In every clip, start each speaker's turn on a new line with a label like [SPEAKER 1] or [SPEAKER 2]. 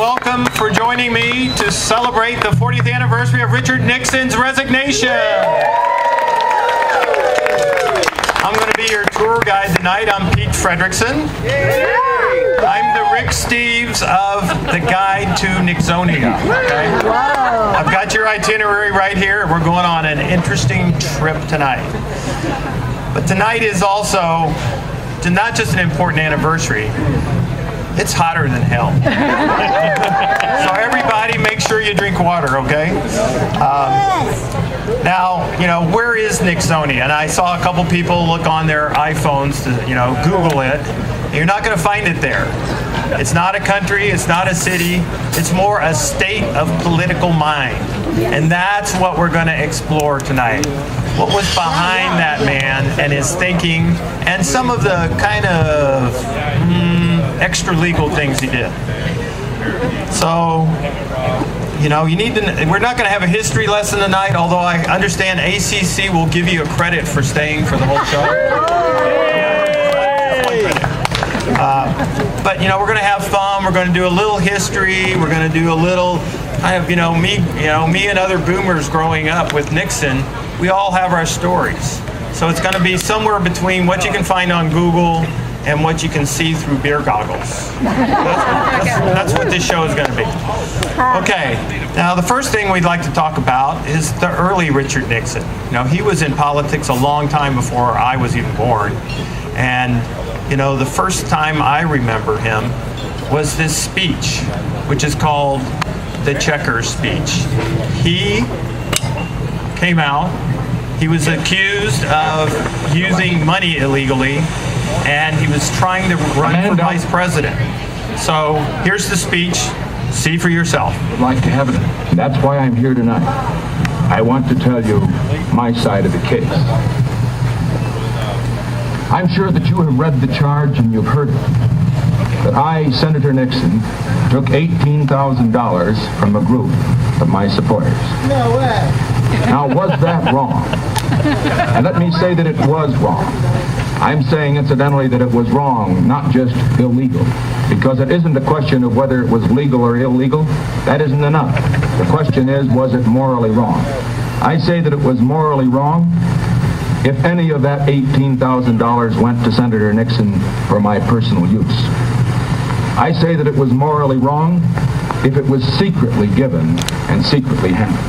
[SPEAKER 1] welcome for joining me to celebrate the 40th anniversary of Richard Nixon's resignation. I'm going to be your tour guide tonight. I'm Pete Fredrickson. I'm the Rick Steves of the Guide to Nixonia. Okay? I've got your itinerary right here. We're going on an interesting trip tonight. But tonight is also not just an important anniversary. It's hotter than hell. So everybody make sure you drink water, okay? Now, where is Nixonia? And I saw a couple people look on their iPhones to, Google it. And you're not going to find it there. It's not a country, it's not a city, it's more a state of political mind. And that's what we're going to explore tonight. What was behind that man and his thinking, and some of the kind of extra legal things he did. So, you need to. We're not going to have a history lesson tonight, although I understand ACC will give you a credit for staying for the whole show. But we're going to have fun. We're going to do a little history. We're going to do a little. Me and other boomers growing up with Nixon. We all have our stories. So it's going to be somewhere between what you can find on Google and what you can see through beer goggles. That's what this show is going to be. Okay, now the first thing we'd like to talk about is the early Richard Nixon. He was in politics a long time before I was even born. And, the first time I remember him was this speech, which is called the Checkers speech. He came out. He was accused of using money illegally, and he was trying to run for vice president. So here's the speech. See for yourself.
[SPEAKER 2] I'd like to have it. That's why I'm here tonight. I want to tell you my side of the case. I'm sure that you have read the charge and you've heard it. That I, Senator Nixon, took $18,000 from a group of my supporters.
[SPEAKER 3] No way.
[SPEAKER 2] Now, was that wrong? And let me say that it was wrong. I'm saying, incidentally, that it was wrong, not just illegal, because it isn't a question of whether it was legal or illegal. That isn't enough. The question is, was it morally wrong? I say that it was morally wrong if any of that $18,000 went to Senator Nixon for my personal use. I say that it was morally wrong if it was secretly given and secretly handled.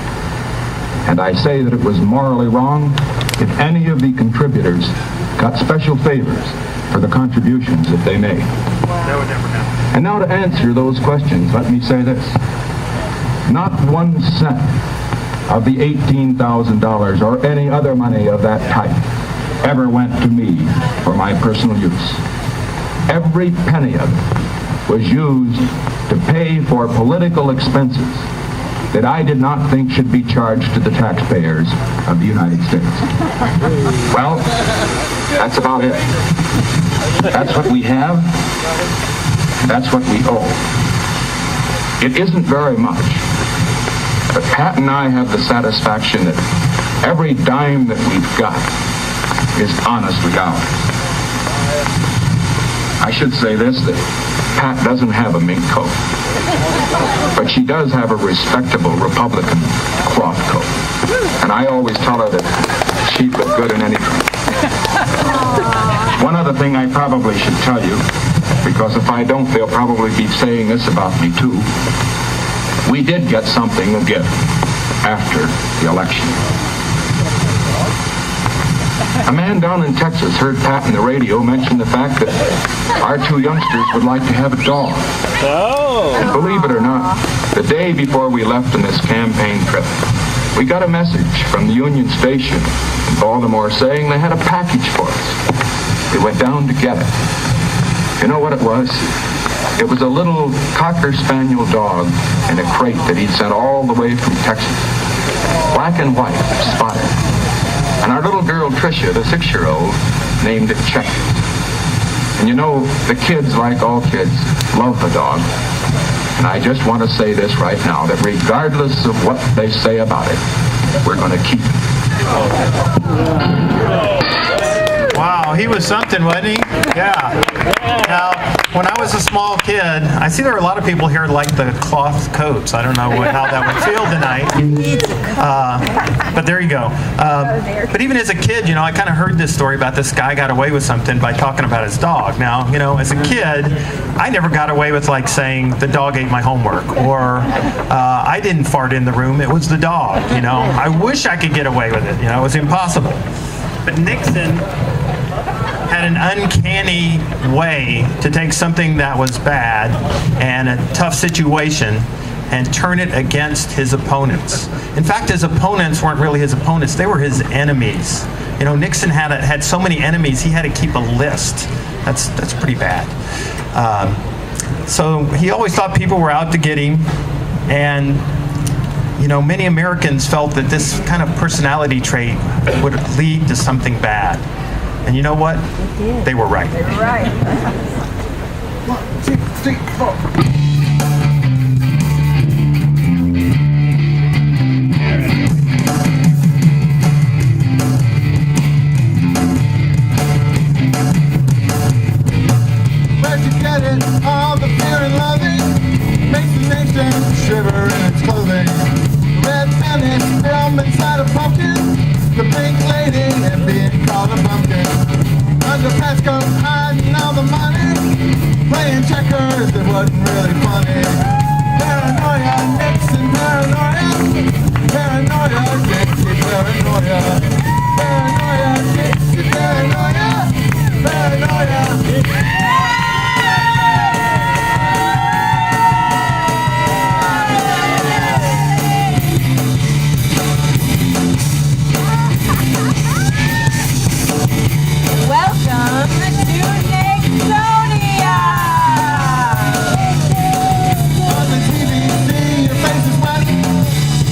[SPEAKER 2] And I say that it was morally wrong if any of the contributors got special favors for the contributions that they made.
[SPEAKER 1] That would never happen.
[SPEAKER 2] And now to answer those questions, let me say this. Not 1 cent of the $18,000 or any other money of that type ever went to me for my personal use. Every penny of it was used to pay for political expenses that I did not think should be charged to the taxpayers of the United States. Well, that's about it. That's what we have. That's what we owe. It isn't very much, but Pat and I have the satisfaction that every dime that we've got is honestly ours. I should say this, that Pat doesn't have a mink coat, but she does have a respectable Republican cloth coat. And I always tell her that she'd look good in anything. One other thing I probably should tell you, because if I don't, they'll probably be saying this about me too. We did get something a gift after the election. A man down in Texas heard Pat on the radio mention the fact that our 2 youngsters would like to have a dog.
[SPEAKER 3] Oh.
[SPEAKER 2] And believe it or not, the day before we left on this campaign trip, we got a message from the Union Station in Baltimore saying they had a package for us. We went down to get it. You know what it was? It was a little Cocker Spaniel dog in a crate that he'd sent all the way from Texas. Black and white, spotted. And our little girl, Tricia, the 6-year-old, named it Check. And the kids, like all kids, love the dog. And I just want to say this right now, that regardless of what they say about it, we're going to keep it.
[SPEAKER 1] Wow, he was something, wasn't he? Yeah. Now, when I was a small kid, I see there are a lot of people here like the cloth coats. I don't know how that would feel tonight. But there you go. But even as a kid, I kind of heard this story about this guy got away with something by talking about his dog. Now, as a kid, I never got away with saying the dog ate my homework, or I didn't fart in the room, it was the dog. I wish I could get away with it. It was impossible. But Nixon had an uncanny way to take something that was bad and a tough situation and turn it against his opponents. In fact, his opponents weren't really his opponents, they were his enemies. Nixon had so many enemies, he had to keep a list. That's pretty bad. So he always thought people were out to get him, and many Americans felt that this kind of personality trait would lead to something bad. And you know what? They were right.
[SPEAKER 4] They were right.
[SPEAKER 3] 1, 2, 3, 4. Where'd you get it? All the fear and loving makes the nation shiver in its clothing. Red tennis film inside a pumpkin, the pink lady and being called a pumpkin. Under Pasco hiding all the money, playing checkers, it wasn't really funny. Paranoia, Nixon, paranoia, paranoia, Dixie, paranoia, paranoia, Dixie, paranoia, paranoia.
[SPEAKER 4] Welcome to Nixonia!
[SPEAKER 3] On the TV, see your face is wet.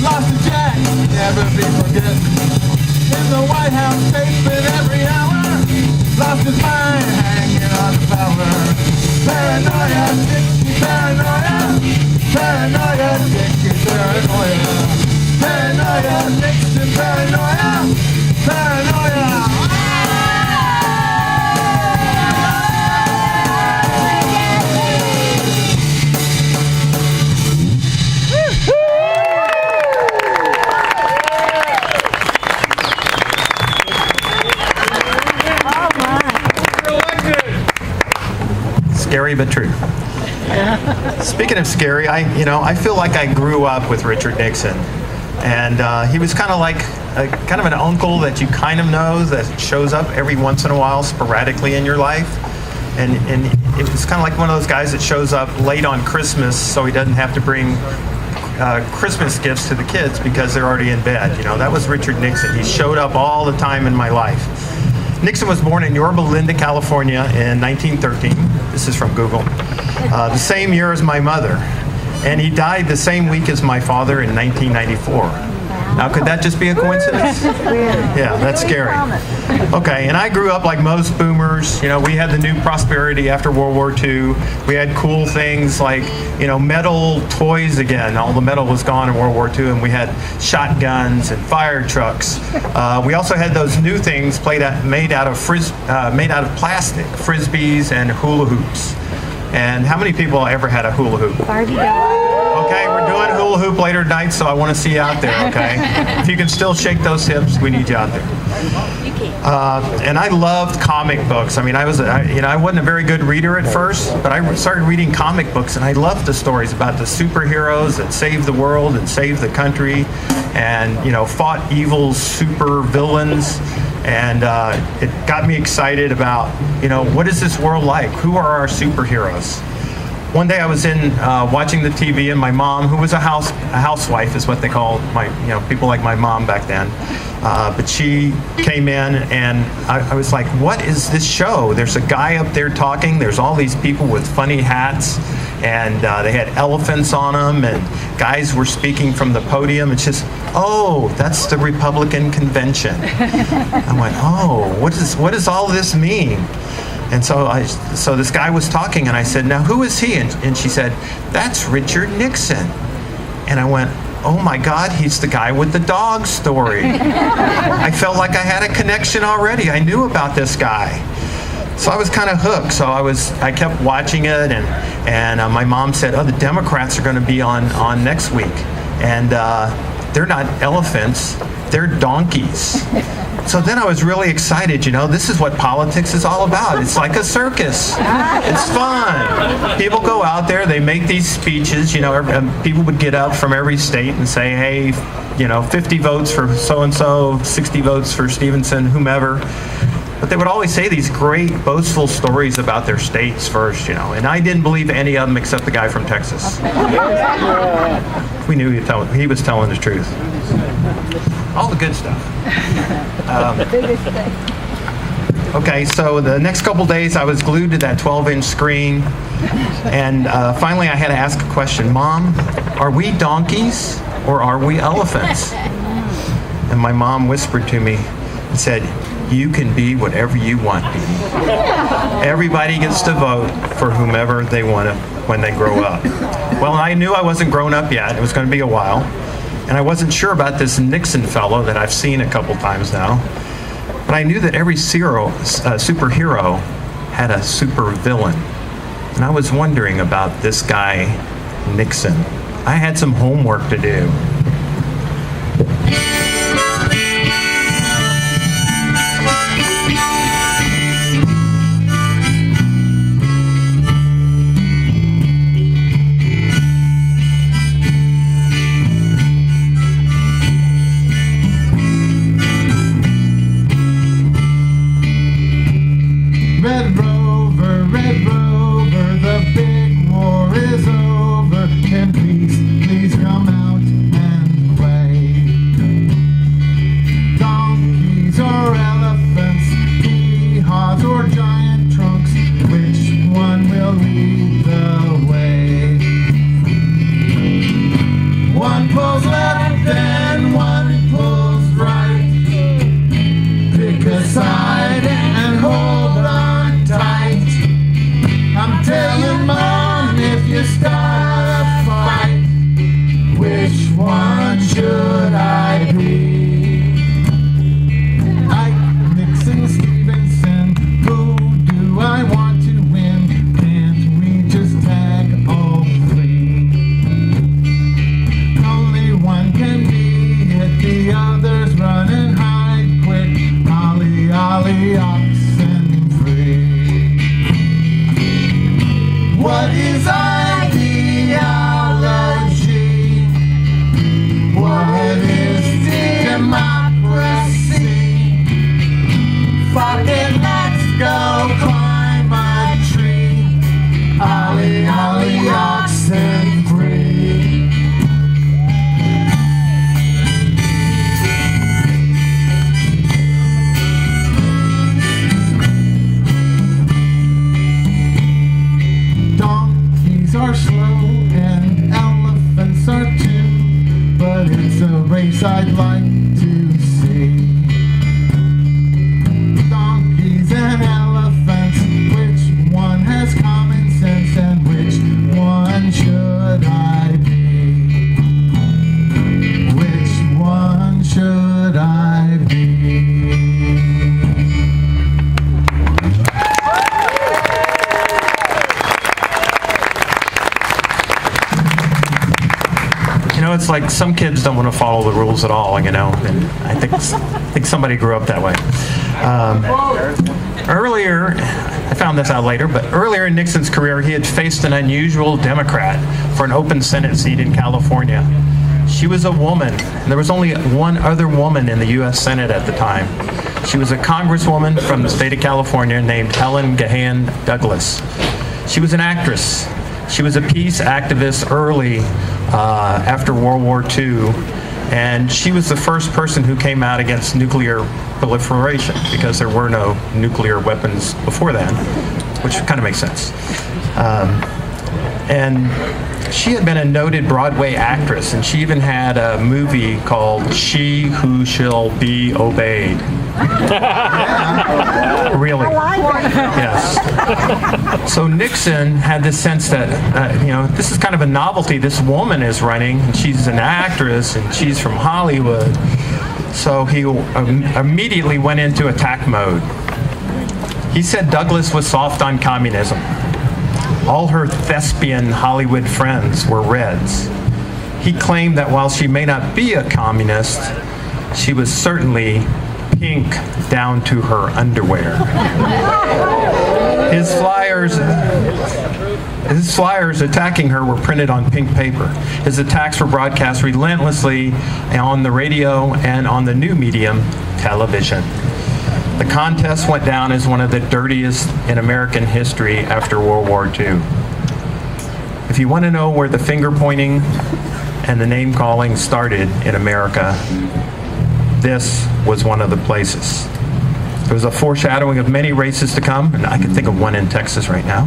[SPEAKER 3] Lost a jack, never be forget. In the White House, taping every hour. Lost his mind, hanging on the power. Paranoia, Dixie, paranoia. Paranoia, Dixie, paranoia. Paranoia, Nixon, paranoia. Paranoia.
[SPEAKER 1] Scary but true. Speaking of scary, I feel like I grew up with Richard Nixon, and he was kind of like kind of an uncle that you kind of know that shows up every once in a while sporadically in your life, and it was kind of like one of those guys that shows up late on Christmas so he doesn't have to bring Christmas gifts to the kids because they're already in bed. That was Richard Nixon. He showed up all the time in my life. Nixon was born in Yorba Linda, California in 1913. This is from Google. The same year as my mother. And he died the same week as my father in 1994. Now, could that just be a coincidence? Yeah, that's scary. Okay, and I grew up like most boomers. We had the new prosperity after World War II. We had cool things like, metal toys again. All the metal was gone in World War II, and we had shotguns and fire trucks. We also had those new things made out of plastic, frisbees and hula hoops. And how many people ever had a hula hoop? Okay, we're doing hula hoop later tonight, so I want to see you out there, okay? If you can still shake those hips, we need you out there. And I loved comic books. I wasn't a very good reader at first, but I started reading comic books, and I loved the stories about the superheroes that saved the world and saved the country, and fought evil super villains. And it got me excited about, what is this world like? Who are our superheroes? One day I was watching the TV, and my mom, who was a housewife, is what they called people like my mom back then. But she came in, and I was like, "What is this show?" There's a guy up there talking. There's all these people with funny hats, and they had elephants on them, and guys were speaking from the podium. It's just, oh, that's the Republican convention. I went, oh, what does all this mean? And so this guy was talking, and I said, now who is he? And she said, that's Richard Nixon. And I went, oh my God, he's the guy with the dog story. I felt like I had a connection already. I knew about this guy. So I was kind of hooked. So I kept watching it, and my mom said, "Oh, the Democrats are going to be on next week, and they're not elephants, they're donkeys." So then I was really excited. This is what politics is all about. It's like a circus. It's fun. People go out there, they make these speeches. People would get up from every state and say, "Hey, 50 votes for so-and-so, 60 votes for Stevenson," whomever. But they would always say these great boastful stories about their states first, and I didn't believe any of them except the guy from Texas. We knew he was telling the truth. All the good stuff. Okay, so the next couple days I was glued to that 12-inch screen, and finally I had to ask a question. "Mom, are we donkeys or are we elephants?" And my mom whispered to me and said, "You can be whatever you want to be. Everybody gets to vote for whomever they want to when they grow up." Well, I knew I wasn't grown up yet. It was going to be a while. And I wasn't sure about this Nixon fellow that I've seen a couple times now. But I knew that every superhero had a super villain. And I was wondering about this guy, Nixon. I had some homework to do.
[SPEAKER 3] Red Rover, the big war is over. Can please come out and play. Donkeys or elephants, hee-haws or giant trunks, which one will lead the way? One pulls left and one pulls right. Pick a side and hold on tight. I'm telling Mom, if you start a fight, which one should I be? Ike, Nixon, Stevenson, who do I want to win? Can't we just tag all three? Only one can be it, the others run and hide quick. Ollie, ollie, oxen free. What is ideology? What is democracy? Fuck it, let's go climb a tree. Ollie, ollie, oxen free. Donkeys are slow and elephants are too, but it's a race I'd like to see. Donkeys and elephants, which one has common sense and which one should I be? Which one should I be?
[SPEAKER 1] It's like some kids don't want to follow the rules at all, and I think somebody grew up that way. Earlier, I found this out later, but earlier in Nixon's career, he had faced an unusual Democrat for an open Senate seat in California. She was a woman, and there was only one other woman in the U.S. Senate at the time. She was a congresswoman from the state of California named Helen Gahan Douglas. She was an actress. She was a peace activist early after World War II, and she was the first person who came out against nuclear proliferation because there were no nuclear weapons before then, which kind of makes sense. And she had been a noted Broadway actress, and she even had a movie called She Who Shall Be Obeyed. Really? Yes. So Nixon had this sense that, this is kind of a novelty. This woman is running, and she's an actress, and she's from Hollywood. So he immediately went into attack mode. He said Douglas was soft on communism. All her thespian Hollywood friends were Reds. He claimed that while she may not be a communist, she was certainly pink down to her underwear. His flyers attacking her were printed on pink paper. His attacks were broadcast relentlessly on the radio and on the new medium, television. The contest went down as one of the dirtiest in American history after World War II. If you want to know where the finger pointing and the name calling started in America, this was one of the places. It was a foreshadowing of many races to come, and I can think of one in Texas right now.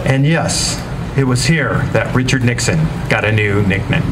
[SPEAKER 1] And yes, it was here that Richard Nixon got a new nickname.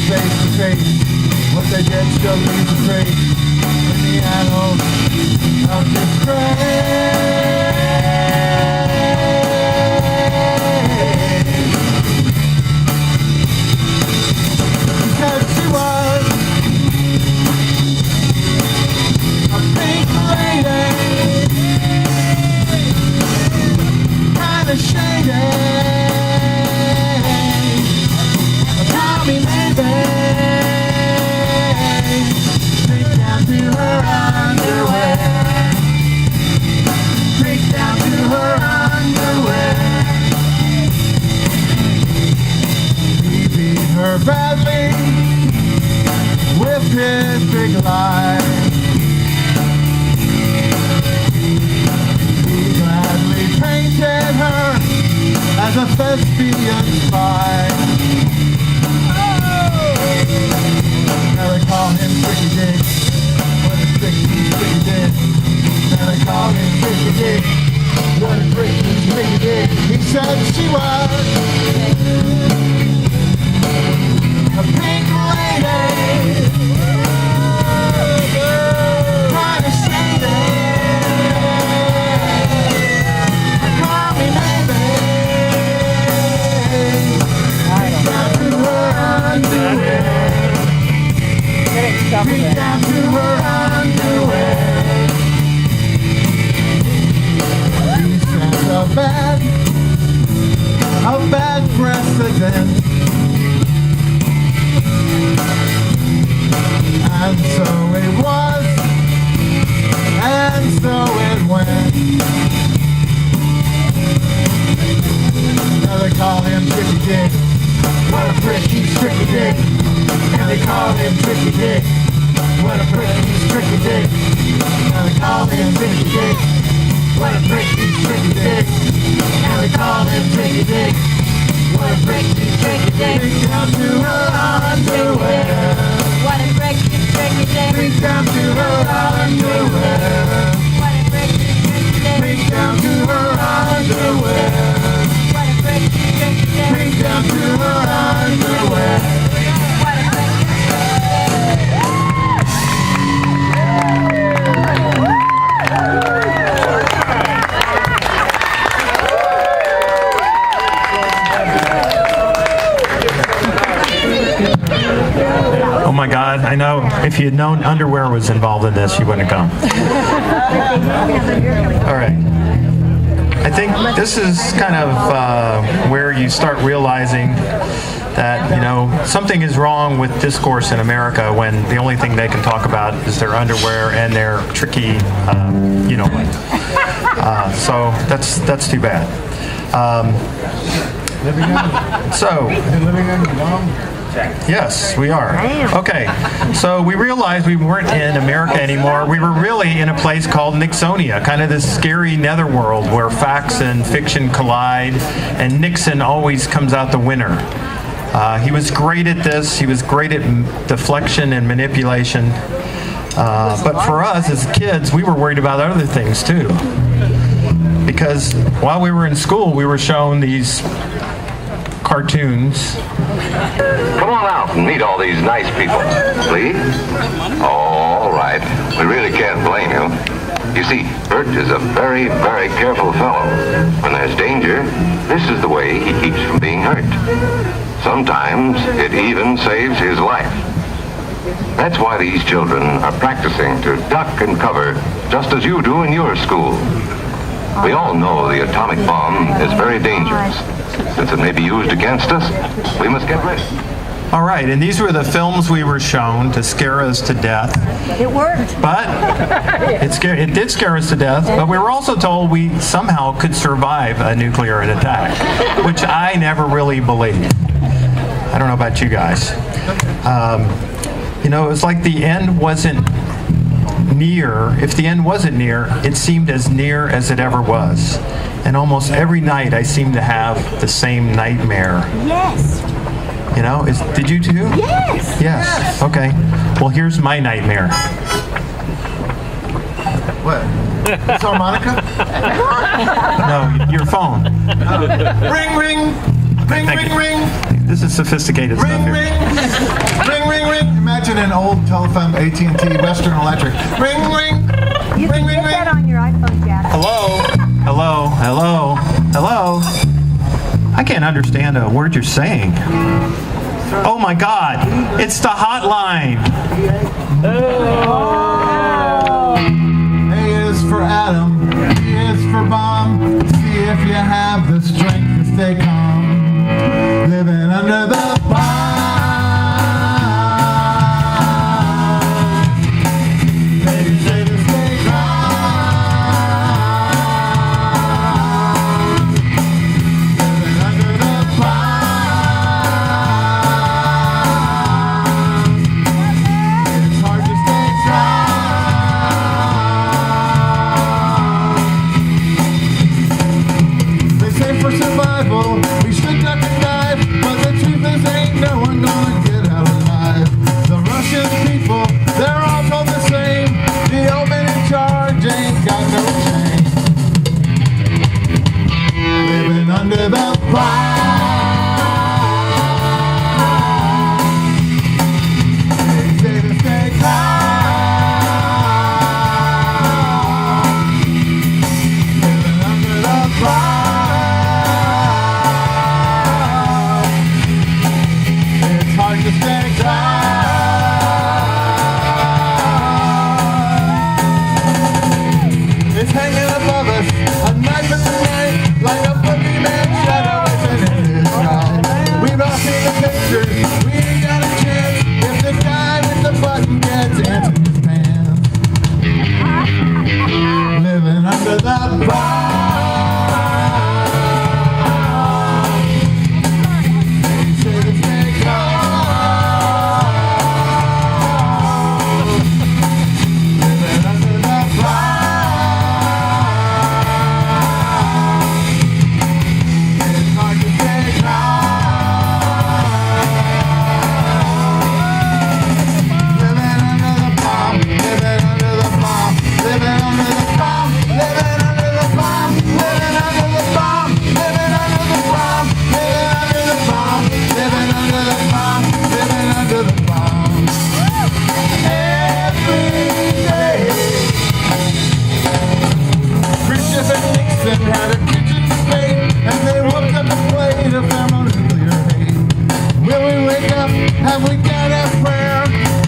[SPEAKER 3] Face to face, what they did still leaves a trace. her badly with his big lie. He gladly painted her as a thespian spy. Now they call him Tricky Dick. What a tricky dick. Now they call him Tricky Dick. What a tricky dick. He said she was a pink lady. Kind of shady. Call me maybe. Down to her underwear. Reach down to her underwear. He sent a bad precedent. And so it was, and so it went. Now they call him Tricky Dick. What a prick, he's Tricky Dick. And they call him Tricky Dick. What a prick, he's Tricky Dick. Now they call him Tricky Dick. What a prick, he's Tricky Dick. Now they call him Tricky Dick. What a prick, he's Tricky Dick. Reach down to her underwear.
[SPEAKER 4] What a prick, he's Tricky Dick.
[SPEAKER 3] Reach down to her underwear.
[SPEAKER 4] What a prick, he's Tricky Dick.
[SPEAKER 3] Reach down to her underwear.
[SPEAKER 4] What a prick, he's Tricky Dick.
[SPEAKER 3] Reach down to her underwear.
[SPEAKER 4] What a prick, he's
[SPEAKER 1] Oh my God, I know if you had known underwear was involved in this, you wouldn't have come. All right. I think this is kind of where you start realizing that, you know, something is wrong with discourse in America when the only thing they can talk about is their underwear and their tricky, you know what. So that's too bad. Yes, we are. Okay, so we realized we weren't in America anymore. We were really in a place called Nixonia, kind of this scary netherworld where facts and fiction collide, and Nixon always comes out the winner. He was great at this. He was great at deflection and manipulation. But for us as kids, we were worried about other things too. Because while we were in school, we were shown these cartoons.
[SPEAKER 5] Come on out and meet all these nice people, please. All right. We really can't blame you. You see, Bert is a very, very careful fellow. When there's danger, this is the way he keeps from being hurt. Sometimes it even saves his life. That's why these children are practicing to duck and cover, just as you do in your school. We all know the atomic bomb is very dangerous. Since it may be used against us, we must get ready.
[SPEAKER 1] All right, and these were the films we were shown to scare us to death.
[SPEAKER 4] It worked.
[SPEAKER 1] But it did scare us to death, but we were also told we somehow could survive a nuclear attack, which I never really believed. I don't know about you guys. You know, it was like the end wasn't near. If the end wasn't near, it seemed as near as it ever was. And almost every night I seemed to have the same nightmare.
[SPEAKER 4] Yes.
[SPEAKER 1] You know, did you too?
[SPEAKER 4] Yes.
[SPEAKER 1] Yes. Okay. Well, here's my nightmare.
[SPEAKER 3] What? It's harmonica?
[SPEAKER 1] No, your phone.
[SPEAKER 3] Ring, ring. Ring,
[SPEAKER 1] Thank
[SPEAKER 3] ring,
[SPEAKER 1] you.
[SPEAKER 3] ring.
[SPEAKER 1] This is sophisticated stuff
[SPEAKER 3] Ring,
[SPEAKER 1] here.
[SPEAKER 3] ring. Ring, ring, ring. Imagine an old telephone, AT&T, Western Electric. Ring, ring.
[SPEAKER 4] You
[SPEAKER 3] Ring,
[SPEAKER 4] can
[SPEAKER 3] ring,
[SPEAKER 4] get that
[SPEAKER 3] ring.
[SPEAKER 4] on your iPhone, Jack.
[SPEAKER 1] Hello? Hello? Hello? Hello? I can't understand a word you're saying. Oh my God! It's the hotline!
[SPEAKER 3] A is for Adam, B is for bomb. See if you have the strength to stay calm. Living under the bomb. They say to stay calm. Living under the bomb.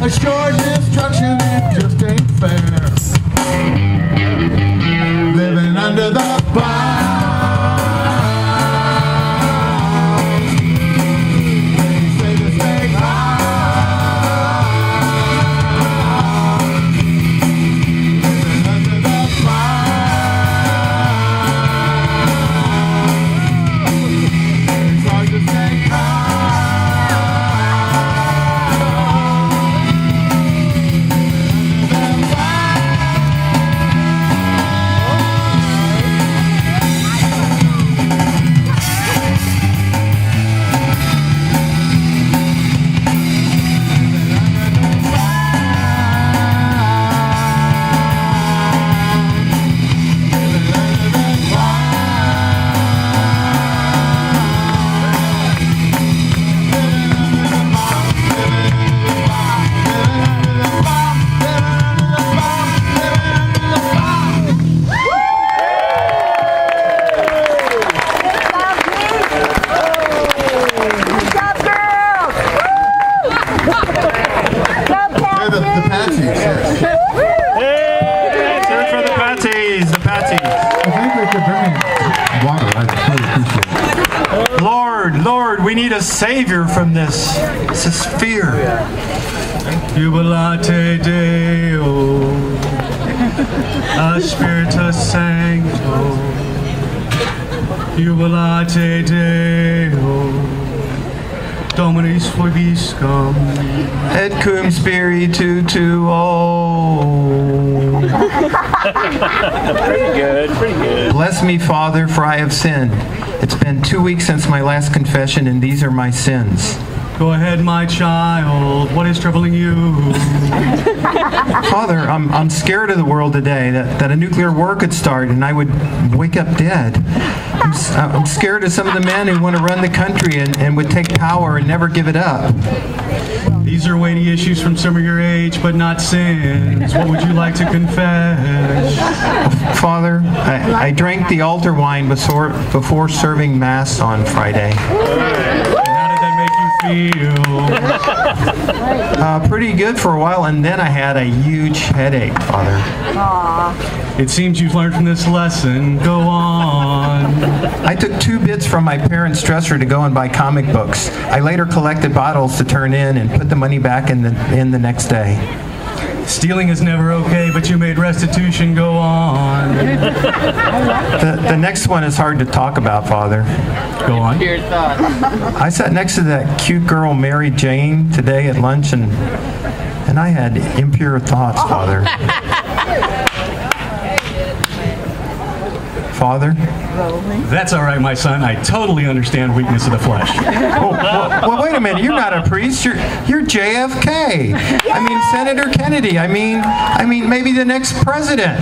[SPEAKER 3] Assured destruction, it just ain't fair. Living under the bombs. They say to stay high. Living under the bombs. It's hard to stay high.
[SPEAKER 1] Lord, we need a savior from this fear.
[SPEAKER 6] Jubilate Deo, a Spiritus Sancto. Jubilate Deo, Dominis Vobiscum.
[SPEAKER 1] Et cum spiritu tuo.
[SPEAKER 7] Pretty good.
[SPEAKER 1] Bless me, Father, for I have sinned. It's been 2 weeks since my last confession, and these are my sins.
[SPEAKER 6] Go ahead, my child. What is troubling you?
[SPEAKER 1] Father, I'm scared of the world today, that a nuclear war could start and I would wake up dead. I'm scared of some of the men who want to run the country and would take power and never give it up.
[SPEAKER 6] These are weighty issues from some of your age, but not sins. What would you like to confess?
[SPEAKER 1] Father, I drank the altar wine before serving Mass on Friday.
[SPEAKER 6] Feel.
[SPEAKER 1] Pretty good for a while, and then I had a huge headache, Father.
[SPEAKER 4] Aww.
[SPEAKER 6] It seems you've learned from this lesson. Go on.
[SPEAKER 1] I took 2 bits from my parents' dresser to go and buy comic books. I later collected bottles to turn in and put the money back in the next day.
[SPEAKER 6] Stealing is never okay, but you made restitution. Go on.
[SPEAKER 1] The next one is hard to talk about, Father.
[SPEAKER 6] Go on.
[SPEAKER 1] I sat next to that cute girl, Mary Jane, today at lunch, and I had impure thoughts, Father. Father?
[SPEAKER 6] That's all right, my son. I totally understand weakness of the flesh.
[SPEAKER 1] Well, wait a minute. You're not a priest. You're JFK. I mean, Senator Kennedy. I mean, maybe the next president.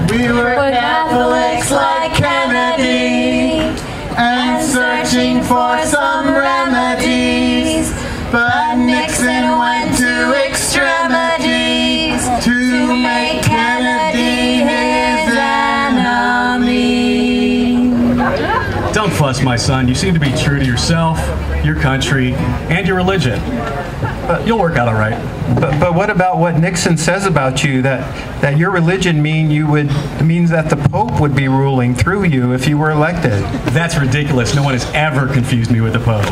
[SPEAKER 3] We were Catholics like Kennedy and searching for some remedies, but Nixon went to extremities to make Kennedy his enemy.
[SPEAKER 6] Don't fuss, my son. You seem to be true to yourself, your country, and your religion. You'll work out all right.
[SPEAKER 1] But what about what Nixon says about you, that your religion means that the Pope would be ruling through you if you were elected?
[SPEAKER 6] That's ridiculous. No one has ever confused me with the Pope.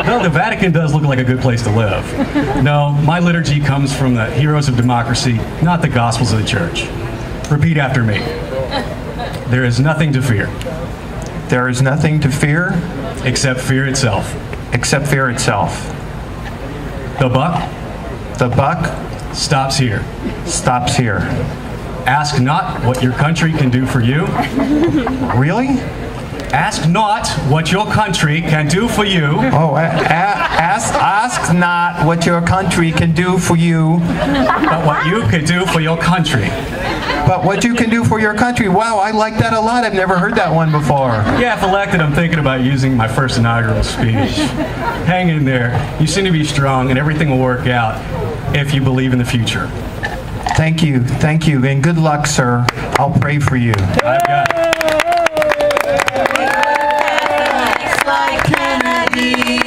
[SPEAKER 6] Though the Vatican does look like a good place to live. No, my liturgy comes from the heroes of democracy, not the Gospels of the Church. Repeat after me. There is nothing to fear.
[SPEAKER 1] There is nothing to fear?
[SPEAKER 6] Except fear itself.
[SPEAKER 1] Except fear itself.
[SPEAKER 6] The buck?
[SPEAKER 1] The buck?
[SPEAKER 6] Stops here.
[SPEAKER 1] Stops here.
[SPEAKER 6] Ask not what your country can do for you.
[SPEAKER 1] Really?
[SPEAKER 6] Ask not what your country can do for you.
[SPEAKER 1] Oh, ask not what your country can do for you.
[SPEAKER 6] But what you can do for your country.
[SPEAKER 1] But what you can do for your country. Wow, I like that a lot. I've never heard that one before.
[SPEAKER 6] Yeah, if elected, I'm thinking about using my first inaugural speech. Hang in there. You seem to be strong, and everything will work out if you believe in the future.
[SPEAKER 1] Thank you, and good luck, sir. I'll pray for you.
[SPEAKER 6] I've got it.
[SPEAKER 3] Like Kennedy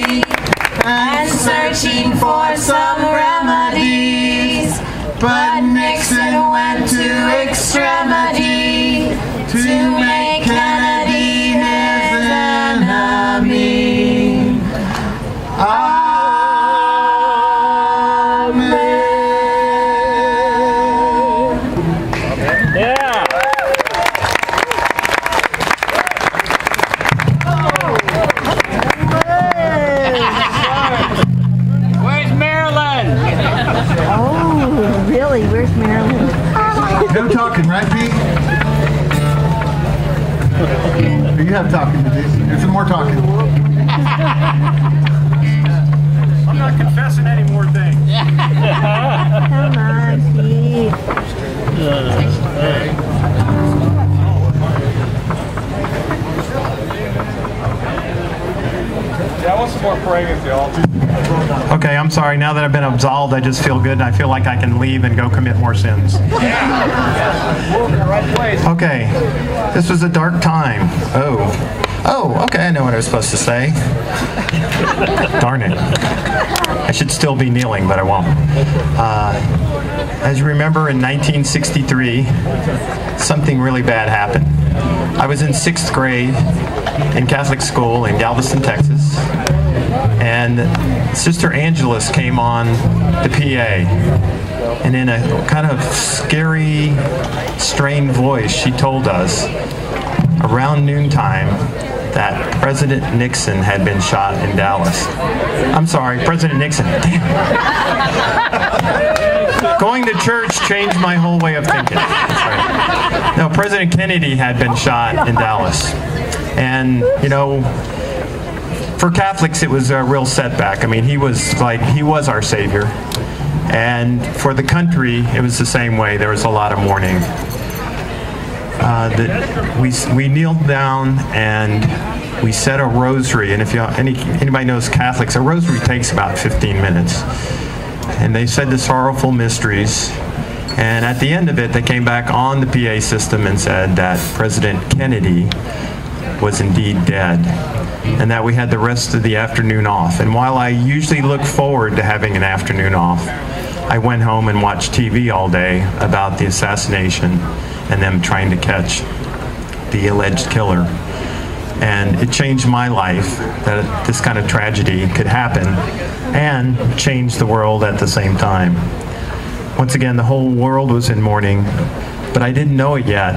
[SPEAKER 3] You have talking to do. There's some more talking.
[SPEAKER 1] I'm not confessing any more things.
[SPEAKER 4] Come on, Pete.
[SPEAKER 1] Yeah, I want some more praying with y'all. Okay, I'm sorry. Now that I've been absolved, I just feel good, and I feel like I can leave and go commit more sins. Okay, this was a dark time. Oh, okay, I know what I was supposed to say. Darn it. I should still be kneeling, but I won't. As you remember, in 1963, something really bad happened. I was in 6th grade in Catholic school in Galveston, Texas, and Sister Angelus came on the PA, and in a kind of scary, strained voice, she told us around noontime that President Nixon had been shot in Dallas. I'm sorry, President Nixon. Damn. Going to church changed my whole way of thinking. Right. No, President Kennedy had been shot in Dallas. And, you know, for Catholics, it was a real setback. I mean, he was our savior. And for the country, it was the same way. There was a lot of mourning. We kneeled down and we said a rosary. And if anybody knows Catholics, a rosary takes about 15 minutes. And they said the sorrowful mysteries. And at the end of it, they came back on the PA system and said that President Kennedy was indeed dead, and that we had the rest of the afternoon off. And while I usually look forward to having an afternoon off, I went home and watched TV all day about the assassination and them trying to catch the alleged killer. And it changed my life that this kind of tragedy could happen and change the world at the same time. Once again, the whole world was in mourning, but I didn't know it yet,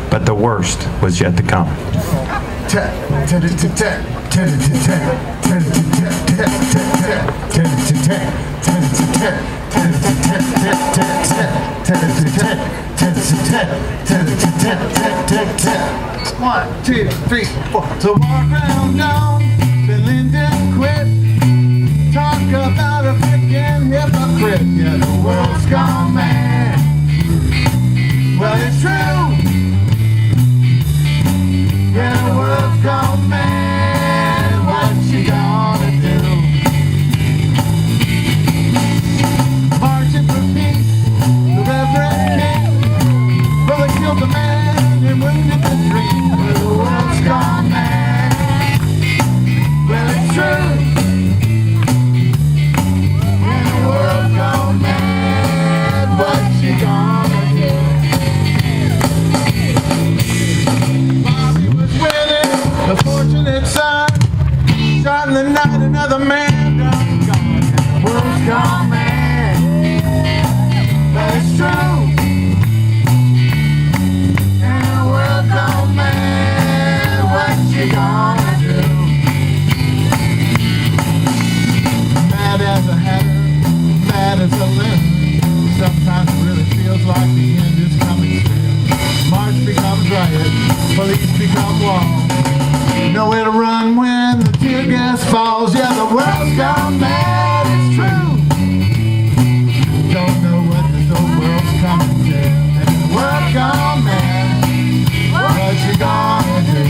[SPEAKER 1] but the worst was yet to come.
[SPEAKER 3] One, two, three, four. So walk around down, Finland didn't quit. Talk about a freaking hypocrite. Yeah, the world's gone mad. Well, it's true. Yeah, the world's gone mad. What you gonna do? Marching for peace, the Reverend King. Well, they killed the man and wounded the dream. Well, the world's gone mad. Well, it's true. Yeah, the world's gone mad. What you gonna do? The fortunate son, shot in the night, another man done gone. The world's gone mad, but it's true. And the world's gone mad, what you gonna do? Mad as a hatter, mad as a limb. Sometimes it really feels like the end is coming soon. March becomes riot, police become law. Nowhere to run when the tear gas falls. Yeah, the world's gone mad, it's true. Don't know what this old world's coming to. And the world's gone mad, what you gonna do?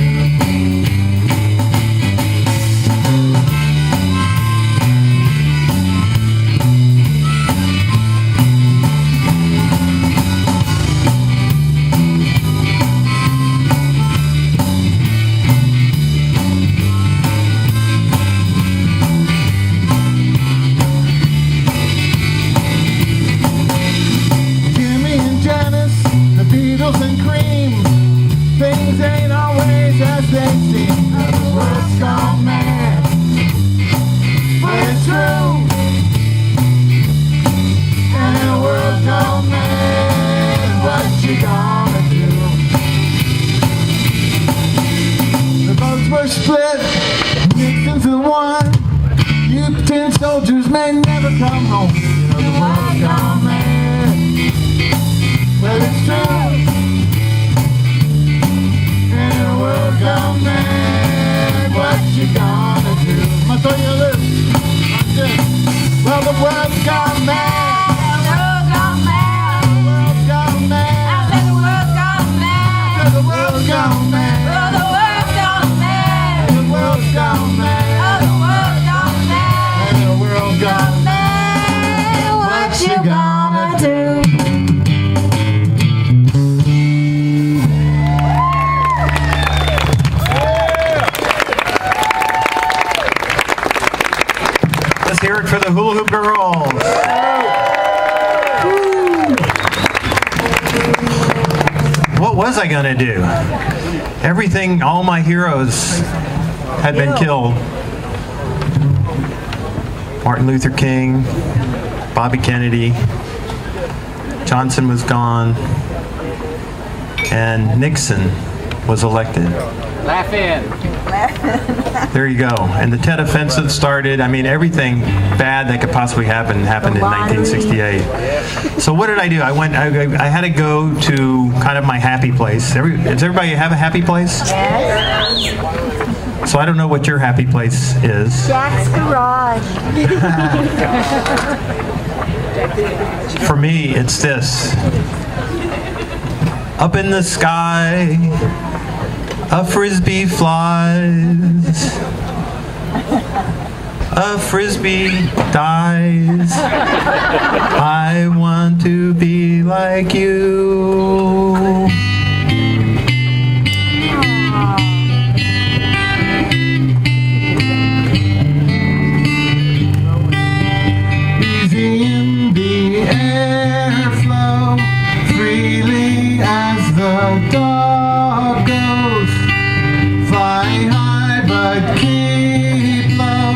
[SPEAKER 3] And cream, things ain't always as they seem. The world's gone mad, but it's true. And the world's gone mad, what you gonna do? The votes were split, Nixon's the one. You 10 soldiers may never come home. You know the world's gone mad, but it's true. And world gone mad, what you gonna do? I'll tell you this. Well, the world's gone mad. The world's gone mad.
[SPEAKER 4] Oh, the world's gone mad.
[SPEAKER 3] The world's gone mad.
[SPEAKER 4] Oh, the world's gone mad.
[SPEAKER 3] The world's gone
[SPEAKER 4] Man, what you gonna do?
[SPEAKER 1] Let's hear it for the Hula Hoop Girls. What was I gonna do? Everything, all my heroes had been killed. Martin Luther King, Bobby Kennedy, Johnson was gone, and Nixon was elected.
[SPEAKER 7] Laugh in.
[SPEAKER 1] There you go. And the Tet Offensive started. I mean, everything bad that could possibly happen happened in 1968. So what did I do? I had to go to kind of my happy place. Does everybody have a happy place?
[SPEAKER 4] Yes.
[SPEAKER 1] So I don't know what your happy place is.
[SPEAKER 4] Jack's garage.
[SPEAKER 1] For me, it's this. Up in the sky, a frisbee flies. A frisbee dies. I want to be like you.
[SPEAKER 3] easy in the airflow, freely as the dog goes. Fly high but keep low.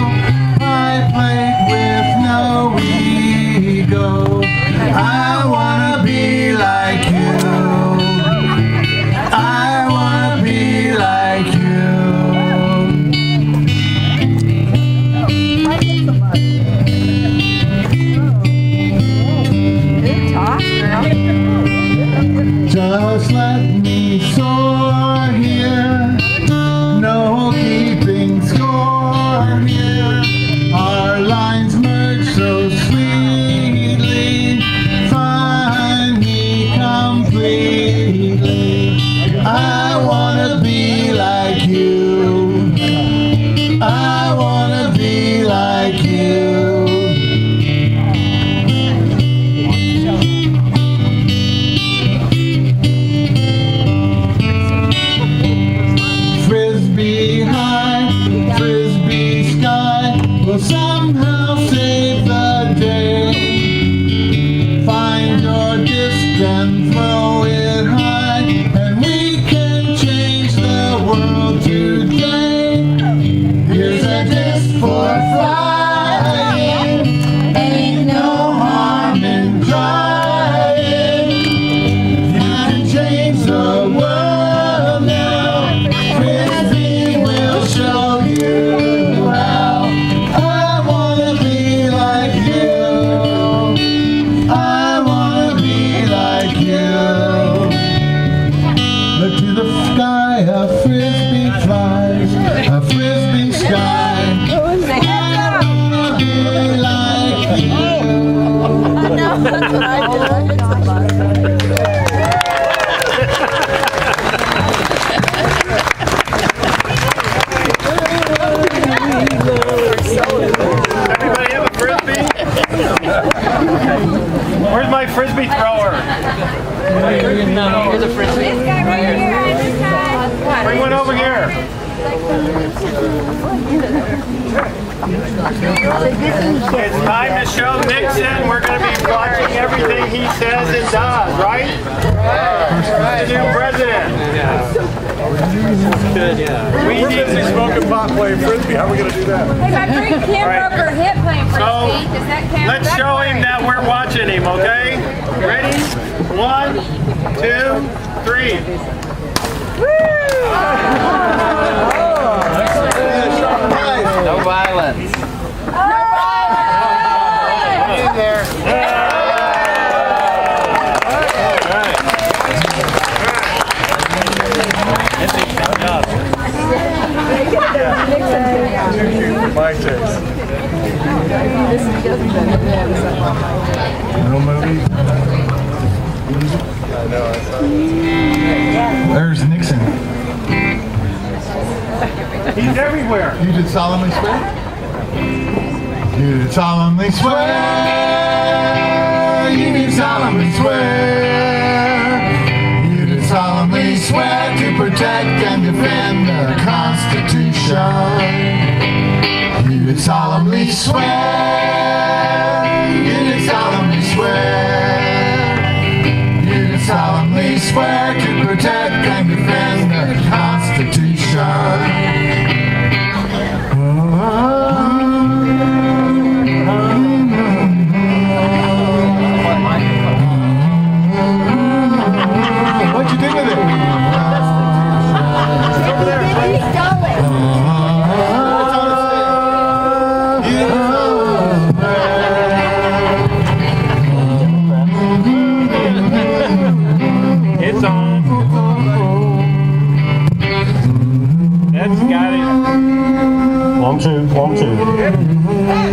[SPEAKER 3] I play with no ego. I wanna be like you. I wanna be like you. Just let me soar here. No keeping score here. Our lines merge so sweetly. Find me completely. I wanna be like you. I wanna be like you. Frisbee high, frisbee sky will somehow save the day. Find your disc and throw it high, and we can change the world today. Here's a disc for flying. Ain't no harm in trying. You can change the world now. Frisbee will show you how. I wanna be like you. I wanna be like you. Look to the sky, a frisbee flies, a frisbee sky. I wanna be like you.
[SPEAKER 4] That's what I do.
[SPEAKER 1] Everybody have a frisbee? Where's my frisbee thrower?
[SPEAKER 7] Here's a frisbee.
[SPEAKER 4] This guy right here.
[SPEAKER 1] Bring one over here. It's time to show Nixon. We're going to be watching everything he says and does, right? The new president.
[SPEAKER 7] Good, yeah.
[SPEAKER 1] We need to smoke a pot playing frisbee. How are we going to do that?
[SPEAKER 8] If I bring Kim broke her hip playing frisbee, does that count?
[SPEAKER 1] Let's show him that we're watching him, okay? Ready? 1, 2, 3.
[SPEAKER 7] No violence.
[SPEAKER 1] Good job.
[SPEAKER 3] my taste. No movie? I know, I saw it. There's Nixon.
[SPEAKER 6] He's everywhere.
[SPEAKER 3] You did solemnly swear? You did solemnly swear. You did solemnly swear. You did solemnly swear to protect and defend the Constitution. You did solemnly swear. You did solemnly swear. You did solemnly swear to protect and defend the Constitution. What'd you do with it?
[SPEAKER 8] Over there. He stole it.
[SPEAKER 1] It's on. That's got it.
[SPEAKER 9] 1, 2, 1, 2.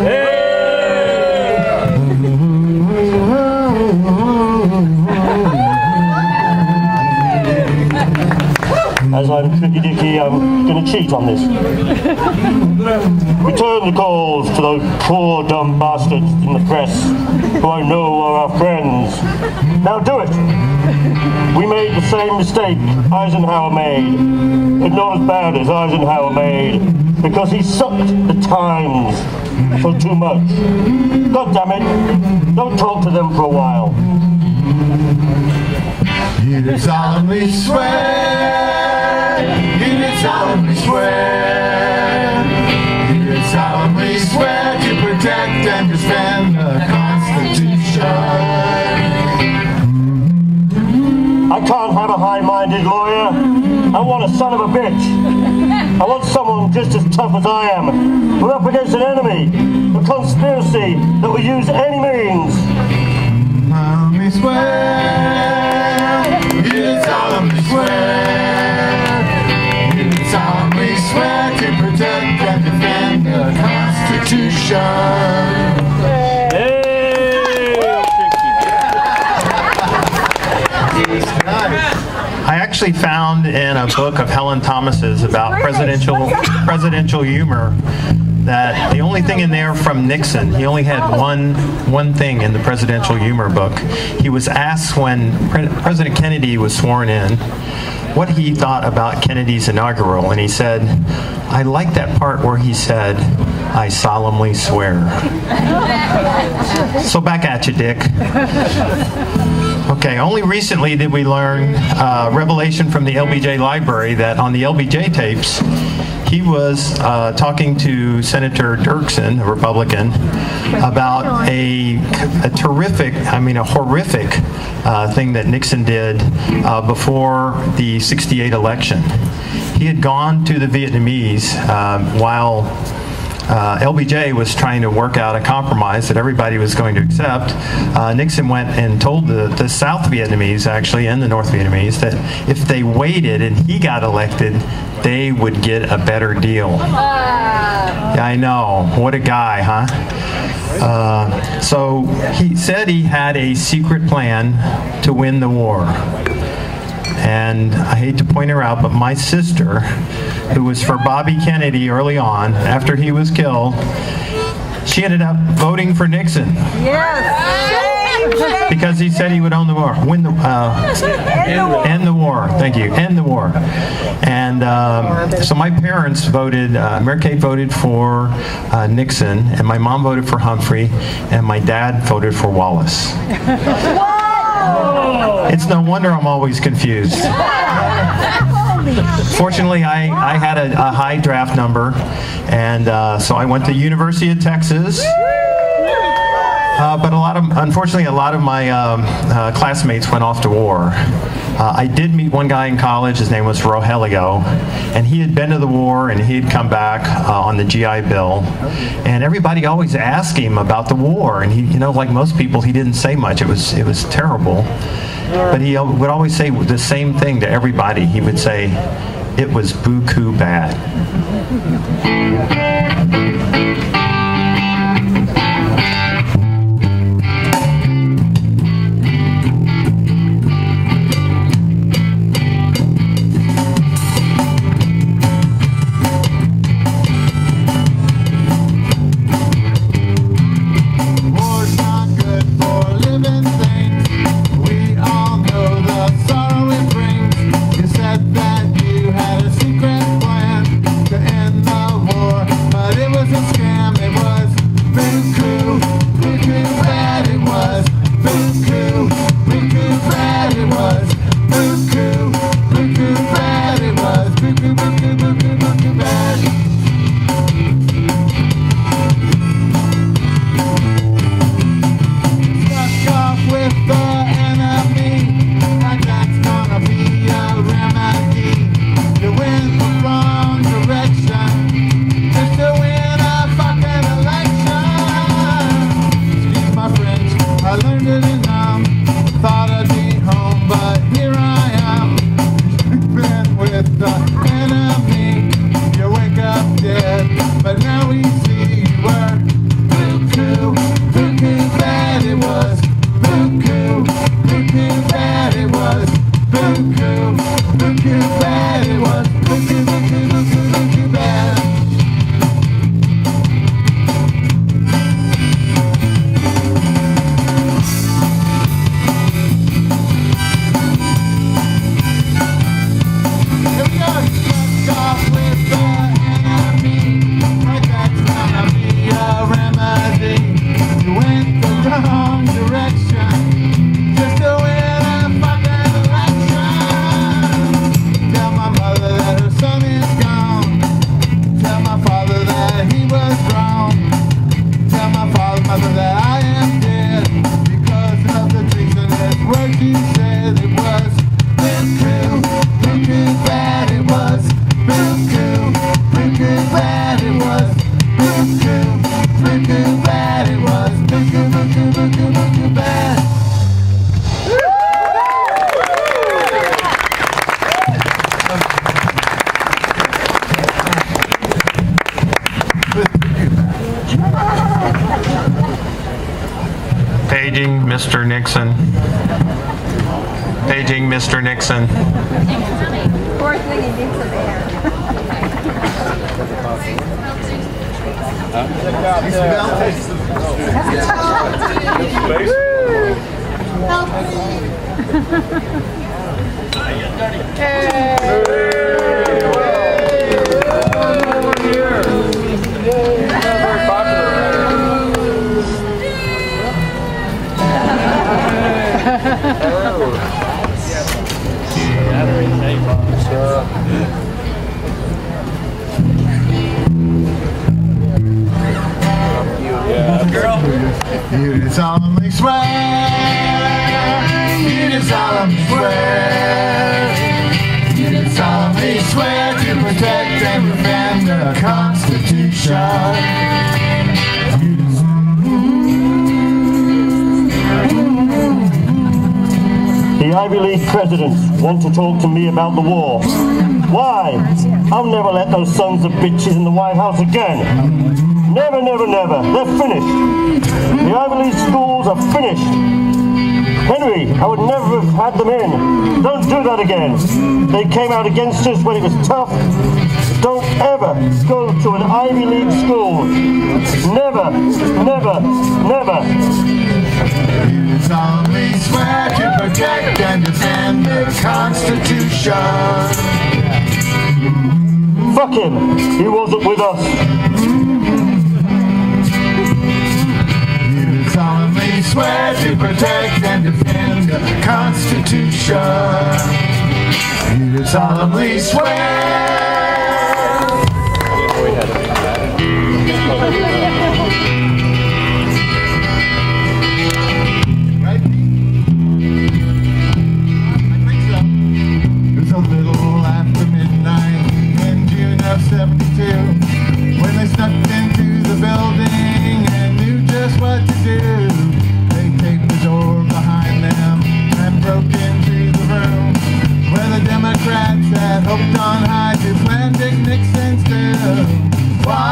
[SPEAKER 1] Hey!
[SPEAKER 9] As I'm Tricky Dicky, I'm going to cheat on this. Return the calls to those poor dumb bastards in the press who I know are our friends. Now do it! We made the same mistake Eisenhower made, but not as bad as Eisenhower made, because he sucked the Times for too much. God damn it, don't talk to them for a while.
[SPEAKER 3] You did solemnly swear. You did solemnly swear. You did solemnly swear to protect and defend the Constitution.
[SPEAKER 9] I can't have a high-minded lawyer. I want a son of a bitch. I want someone just as tough as I am. We're up against an enemy, a conspiracy that will use any means.
[SPEAKER 3] Solemnly swear. You did solemnly swear. You did solemnly swear to protect and defend the Constitution.
[SPEAKER 1] I actually found in a book of Helen Thomas's about presidential humor that the only thing in there from Nixon, he only had one thing in the presidential humor book. He was asked when President Kennedy was sworn in what he thought about Kennedy's inaugural, and he said, I like that part where he said, I solemnly swear. So back at you, Dick. Okay, only recently did we learn revelation from the LBJ library that on the LBJ tapes, he was talking to Senator Dirksen, a Republican, about a horrific thing that Nixon did before the '68 election. He had gone to the Vietnamese while LBJ was trying to work out a compromise that everybody was going to accept. Nixon went and told the South Vietnamese, actually, and the North Vietnamese, that if they waited and he got elected, they would get a better deal. Yeah, I know. What a guy, huh? So he said he had a secret plan to win the war. And I hate to point her out, but my sister, who was for Bobby Kennedy early on, after he was killed, she ended up voting for Nixon.
[SPEAKER 4] Yes.
[SPEAKER 1] Because he said he would end the war. End the war. Thank you. End the war. And so my parents voted, Mary Kay voted for Nixon, and my mom voted for Humphrey, and my dad voted for Wallace. It's no wonder I'm always confused. Fortunately, I had a high draft number, and so I went to University of Texas. But unfortunately, a lot of my classmates went off to war. I did meet one guy in college. His name was Rogelio, and he had been to the war, and he had come back on the GI Bill. And everybody always asked him about the war, and he, like most people, he didn't say much. It was terrible. But he would always say the same thing to everybody. He would say, "It was buku bad." Paging Mr. Nixon. Paging Mr. Nixon.
[SPEAKER 8] Poor thing he gets in there.
[SPEAKER 3] You did solemnly swear, you did solemnly swear, you did solemnly swear to protect and defend the Constitution.
[SPEAKER 9] The Ivy League presidents want to talk to me about the war. Why? I'll never let those sons of bitches in the White House again. Never, never, never. They're finished. The Ivy League schools are finished. Henry, I would never have had them in. Don't do that again. They came out against us when it was tough. Don't ever go to an Ivy League school. Never, never, never.
[SPEAKER 3] You solemnly swear to protect and defend the Constitution.
[SPEAKER 9] Fuck him. He wasn't with us.
[SPEAKER 3] You solemnly swear to protect and defend the Constitution. You solemnly swear. Right? I think so. It was a little after midnight in June of '72 when they snuck into the building and knew just what to do. They taped the door behind them and broke into the room where the Democrats had hoped on high to plan Dick Nixon's doom. Watergate,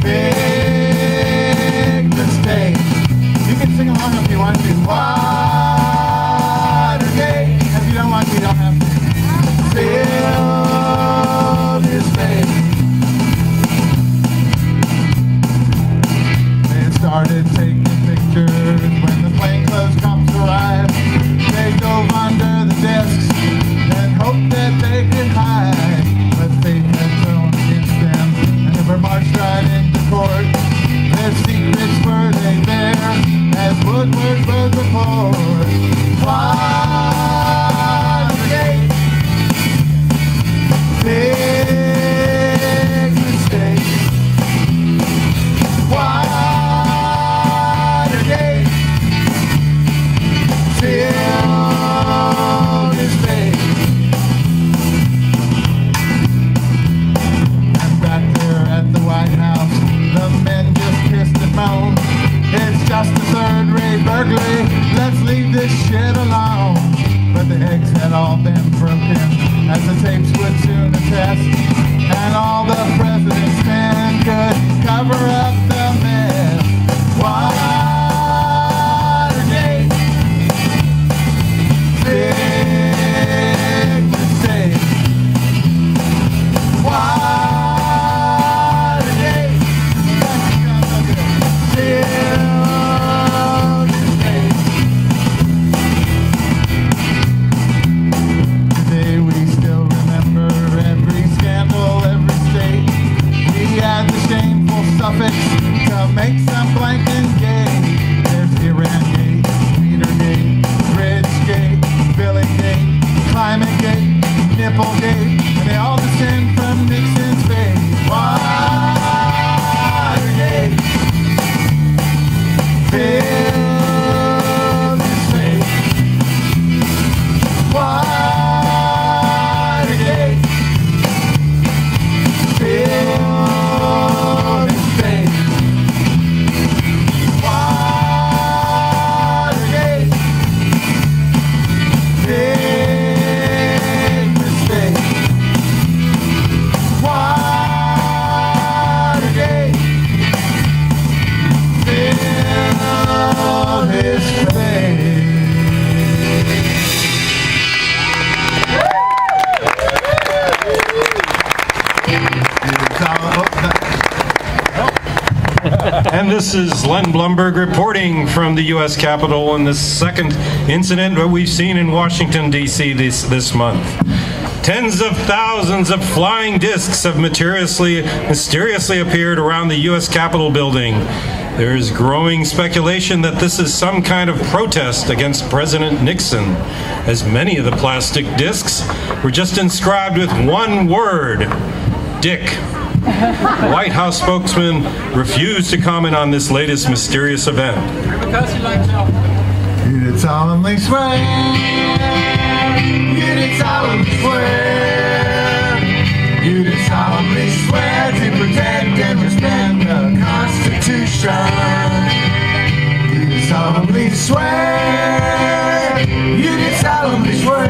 [SPEAKER 3] big mistake. You can sing along if you want to. Watergate, if you don't want to, you don't have to. Filled his face. They started taking pictures when the plainclothes cops arrived. They dove under the desks and hoped that they could hide. But fate had thrown against them and never marched right into court. Their secrets were laid bare as Woodward wrote the report. Watergate, big mistake. Watergate, filled his face. And back there at the White House, the men just kissed and moaned. It's just a third-rate burglary, let's leave this shit alone. But the eggs had all been broken, as the tapes would soon attest. And all the president's men could cover up the mess. Watergate, big mistake. Watergate, filled his face. Today we still remember every scandal, every state. We had the shameful Suffolk
[SPEAKER 10] And this is Len Blumberg reporting from the U.S. Capitol in the second incident that we've seen in Washington, D.C. this month. Tens of thousands of flying discs have mysteriously appeared around the U.S. Capitol building. There is growing speculation that this is some kind of protest against President Nixon, as many of the plastic discs were just inscribed with one word: Dick. The White House spokesman refused to comment on this latest mysterious event.
[SPEAKER 3] You did solemnly swear. You did solemnly swear. You did solemnly swear to protect and respect the Constitution. You did solemnly swear. You did solemnly swear.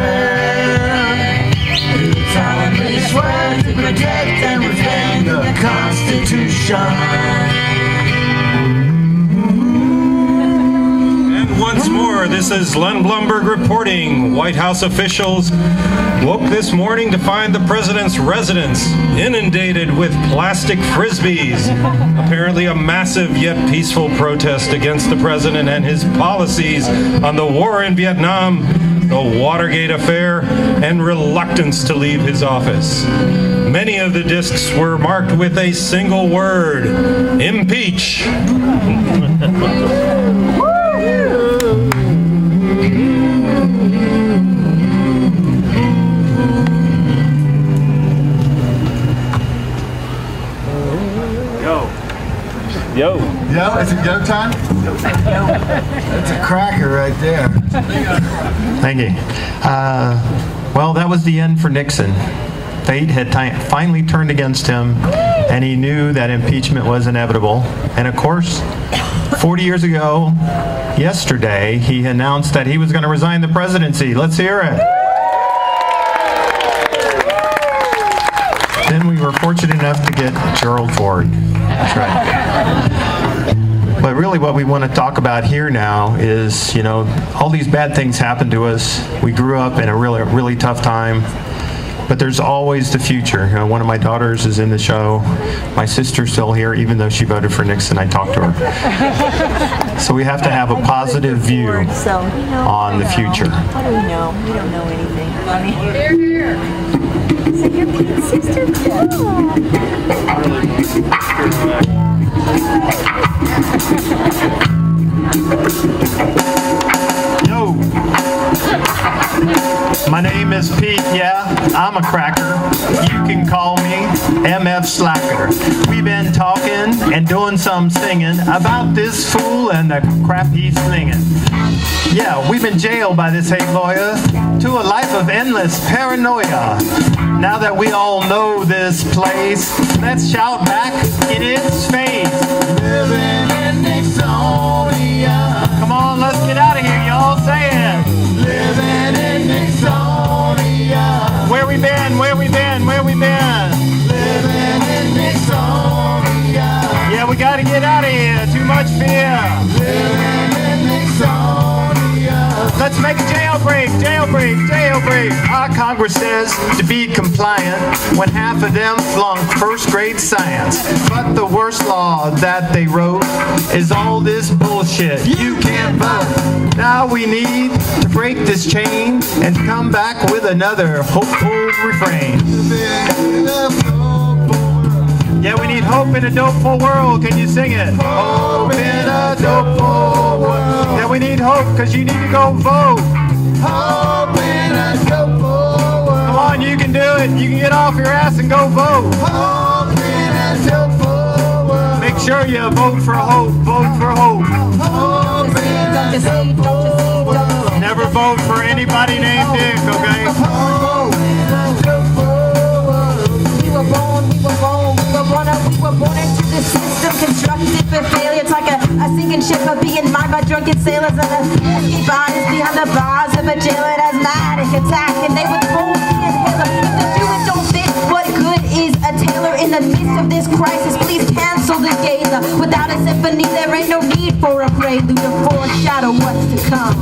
[SPEAKER 3] You did solemnly swear to protect and respect the Constitution.
[SPEAKER 10] Once more, this is Len Blumberg reporting. White House officials woke this morning to find the president's residence inundated with plastic frisbees. Apparently a massive yet peaceful protest against the president and his policies on the war in Vietnam, the Watergate affair, and reluctance to leave his office. Many of the discs were marked with a single word: impeach.
[SPEAKER 3] Yo, is it go time? That's a cracker right there.
[SPEAKER 1] Thank you. Well, that was the end for Nixon. Fate had finally turned against him, and he knew that impeachment was inevitable. And of course, 40 years ago, yesterday, he announced that he was going to resign the presidency. Let's hear it. Then we were fortunate enough to get Gerald Ford. That's right. But really what we want to talk about here now is, all these bad things happened to us. We grew up in a really tough time. But there's always the future. One of my daughters is in the show. My sister's still here, even though she voted for Nixon. I talked to her. So we have to have a positive view on the future.
[SPEAKER 4] How do we know? We don't know anything. Here. So your big sister
[SPEAKER 1] Yo. My name is Pete, yeah, I'm a cracker. You can call me MF Slacker. We've been talking and doing some singing about this fool and the crap he's slinging. Yeah, we've been jailed by this hate lawyer to a life of endless paranoia. Now that we all know this place, let's shout back in its face.
[SPEAKER 3] Living in Nixonia.
[SPEAKER 1] Come on, let's get out of here, y'all. Say it.
[SPEAKER 3] Living in Nixonia.
[SPEAKER 1] Where we been? Where we been? Where we been?
[SPEAKER 3] Living in Nixonia.
[SPEAKER 1] Yeah, we gotta get out of here. Too much fear.
[SPEAKER 3] Living in Nixonia.
[SPEAKER 1] Let's make a jailbreak, jailbreak, jailbreak. Our Congress says to be compliant when half of them flunk first grade science. But the worst law that they wrote is all this bullshit. You can't vote. Now we need to break this chain and come back with another hopeful refrain. Yeah, we need hope in a dopeful world. Can you sing it?
[SPEAKER 3] Hope in a dopeful world.
[SPEAKER 1] Yeah, we need hope because you need to go vote.
[SPEAKER 3] Hope in a dopeful world.
[SPEAKER 1] Come on, you can do it. You can get off your ass and go vote.
[SPEAKER 3] Hope in a dopeful world.
[SPEAKER 1] Make sure you vote for hope. Vote for hope.
[SPEAKER 3] Hope in a dopeful world.
[SPEAKER 1] Never vote for anybody named Dick, okay?
[SPEAKER 3] Hope in a dopeful world.
[SPEAKER 4] We were born into the system, constructed for failure. It's like a sinking ship of being mined by drunken sailors and escape artists behind the bars of a jail. It asthmatic attack, and they would hold the inhaler. If the Jewish don't fit, what good is a tailor in the midst of this crisis? Please cancel the gala. Without a symphony, there ain't no need for a prelude to foreshadow what's to come.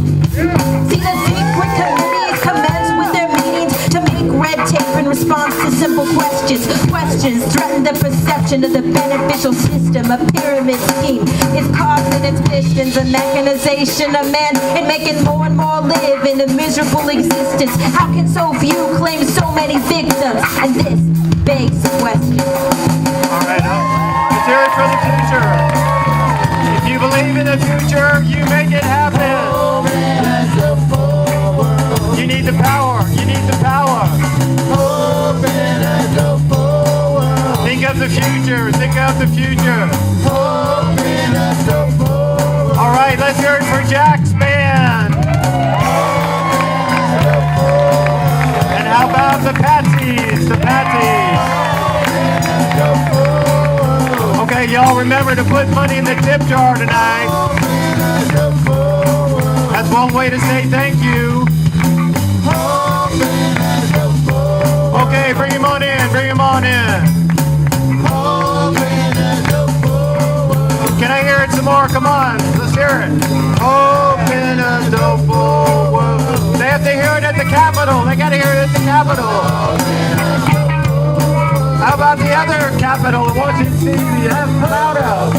[SPEAKER 4] See, the secret committees commence with their meetings to make red tape in response to simple questions. Questions threaten the perception of the beneficial system. A pyramid scheme is causing its pistons, a mechanization of man and making more and more live in a miserable existence. How can so few claim so many victims? And this begs the question.
[SPEAKER 1] All right, let's hear it for the future. If you believe in the future, you make it happen. You need the power. You need the power. Think of the future. Think of the future. All right, let's hear it for Jack's band. And how about the Patsies? The Patsies. Okay, y'all remember to put money in the tip jar tonight. That's one way to say thank you. Okay, bring him on in. Bring him on in. Can I hear it some more? Come on, let's hear it. Open a double world. They have to hear it at the Capitol. They got to hear it at the Capitol. How about the other Capitol in Washington, D.C.? Come out of.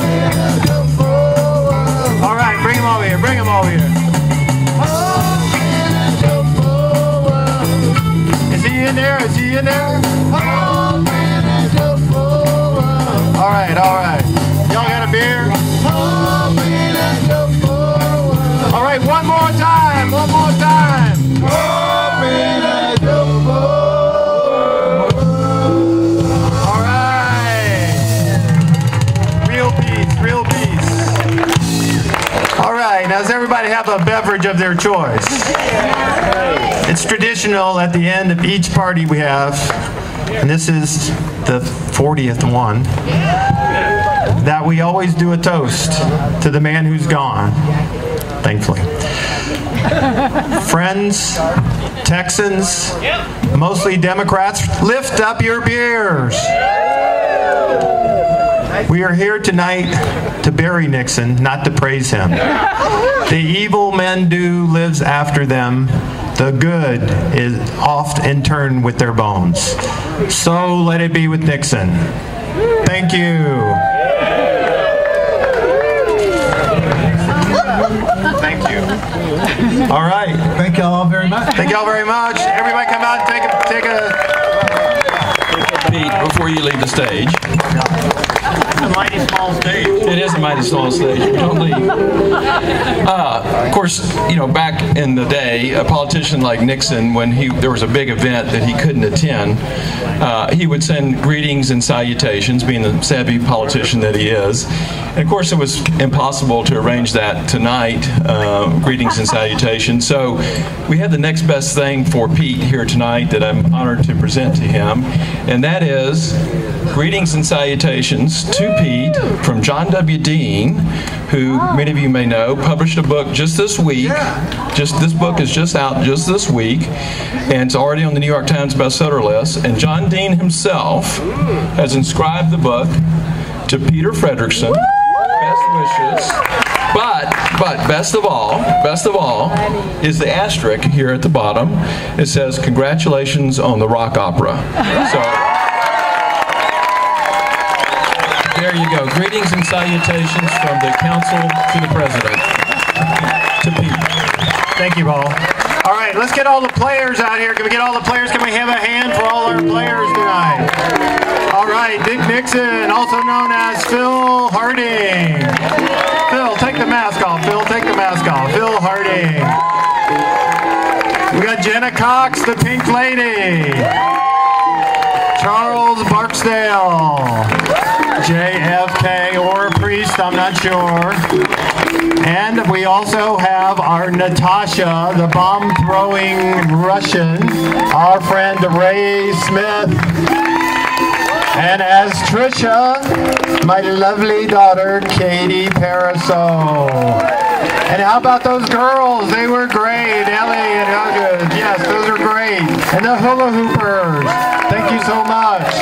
[SPEAKER 1] All right, bring him over here. Bring him over here. Is he in there? Is he in there? All right, all right. Y'all got a beer? All right, one more time. One more time. All right. Real peace, real peace. All right, now does everybody have a beverage of their choice? It's traditional at the end of each party we have, and this is the 40th one, that we always do a toast to the man who's gone, thankfully. Friends, Texans, mostly Democrats, lift up your beers. We are here tonight to bury Nixon, not to praise him. The evil men do lives after them. The good is oft in turn with their bones. So let it be with Nixon. Thank you. Thank you. All right.
[SPEAKER 3] Thank you all very much.
[SPEAKER 1] Thank you all very much. Everybody come out and take a
[SPEAKER 11] Pete, before you leave the stage.
[SPEAKER 1] It's a mighty small stage.
[SPEAKER 11] It is a mighty small stage. We don't leave. Of course, you know, back in the day, a politician like Nixon, when there was a big event that he couldn't attend, he would send greetings and salutations, being the savvy politician that he is. And of course, it was impossible to arrange that tonight, greetings and salutations. So we had the next best thing for Pete here tonight that I'm honored to present to him, and that is greetings and salutations to Pete from John W. Dean, who many of you may know, published a book just this week. This book is just out just this week, and it's already on the New York Times bestseller list. And John Dean himself has inscribed the book to Peter Frederickson. Best wishes. But best of all is the asterisk here at the bottom. It says, "Congratulations on the rock opera." So there you go. Greetings and salutations from the council to the president. To Pete.
[SPEAKER 1] Thank you, Paul. All right, let's get all the players out here. Can we get all the players? Can we have a hand for all our players tonight? All right, Dick Nixon, also known as Phil Harding. Phil, take the mask off. Phil, take the mask off. Phil Harding. We got Jenna Cox, the Pink Lady. Charles Barksdale. JFK or a priest, I'm not sure. And we also have our Natasha, the bomb-throwing Russian, our friend Ray Smith. And as Trisha, my lovely daughter, Katie Paraso. And how about those girls? They were great. Ellie and Huggins. Yes, those are great. And the hula hoopers. Thank you so much.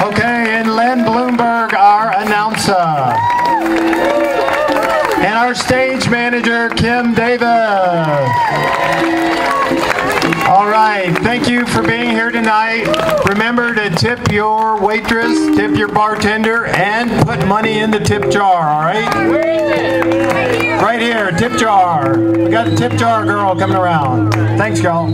[SPEAKER 1] Okay, and Len Bloomberg, our announcer. And our stage manager, Kim Davis. All right.
[SPEAKER 12] right. Thank you for being here tonight. Remember to tip your waitress, tip your bartender, and put money in the tip jar, all right? Right here, tip jar. We got a tip jar girl coming around. Thanks, y'all.